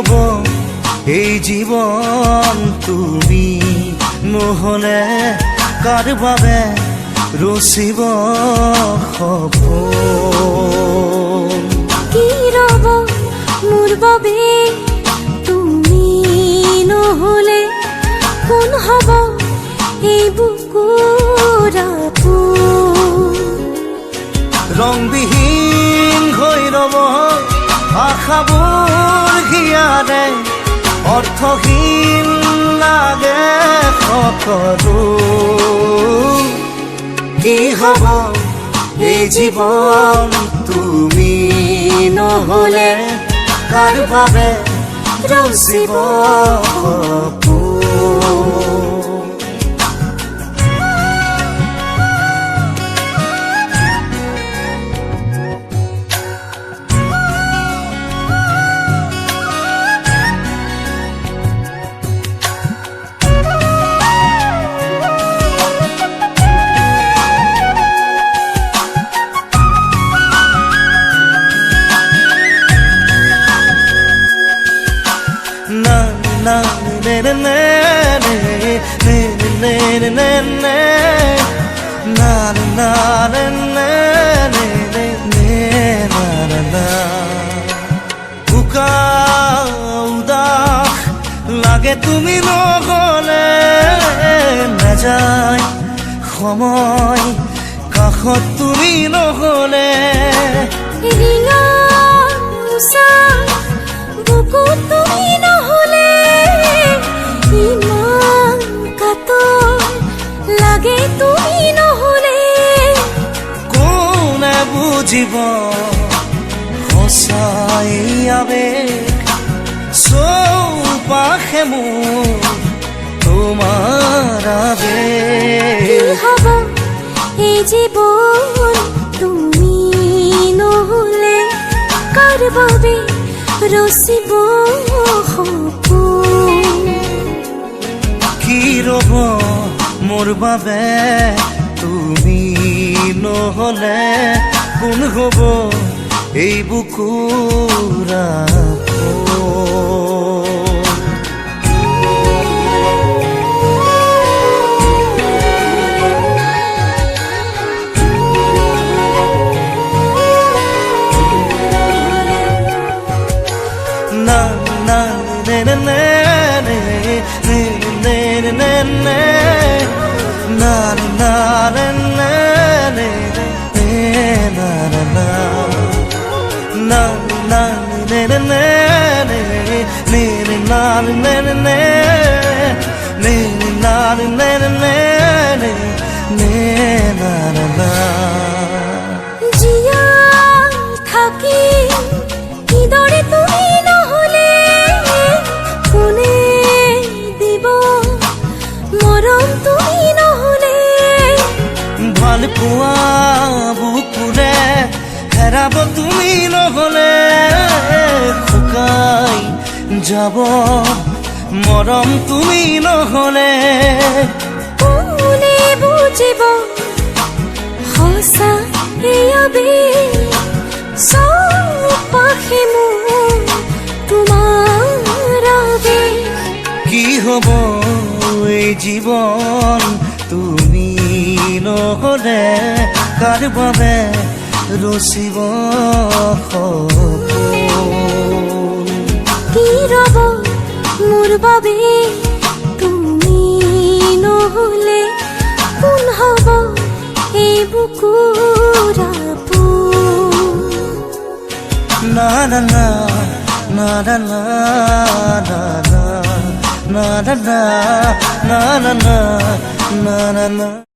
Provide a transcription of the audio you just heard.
হব এই জীবন তুমি নহলে কাৰ বাবে ৰচিব সপোন কি ৰব মোৰ বাবে তুমি নহলে কোন হব এই বুকুৰ আপোন ৰংবিহীন হৈ ৰব আশাবোৰ হিয়াৰে অৰ্থহীন লাগে সকলো কি হব এই জীৱন তুমি নহলে কাৰ বাবে ৰচিব সপোন na ne ne ne ne ne ne ne ne ne na na na ne ne ne ne na na na buka udaas lage tumi নহলে na যায় সময় কাষত তুমি নহলে ৰিঙা উষা বুকু তুমি নহলে ইমান কাতৰ লাগে তুমি নহলে কোনে বুজিব সঁচাই আবেগ চৌপাশে মোৰ তোমাৰ আবেগ কি হব এই জীৱন তুমি নহলে কাৰ বাবে ৰচিব সপোন কি ৰব মোৰ বাবে তুমি নহলে কোন হব এই বুকুৰ আপোন na na ne ne ne ne ne ne ne ne ne na na ne ne ne ne na na na na na ne ne ne ne ne na ne ne ne ne na ne ne ne ne ne na na na Zia থাকি কিদৰে তুমি নহলে কোনে দিব মৰম তুমি নহলে ভাল পোৱা বুকুৰে হেৰাব তুমি নহলে শুকাই যাব মৰম তুমি নহলে কোনে বুজিব সঁচা এই আবেগ চৌপাশে মোৰ তোমাৰ আবেগ কি হব এই জীৱন তুমি নহলে কাৰ বাবে ৰচিব সপোন কি ৰব মোৰ বাবে তুমি নহলে কোন হব এই বুকুৰ আপোন na na na na na na na na na na na na na na na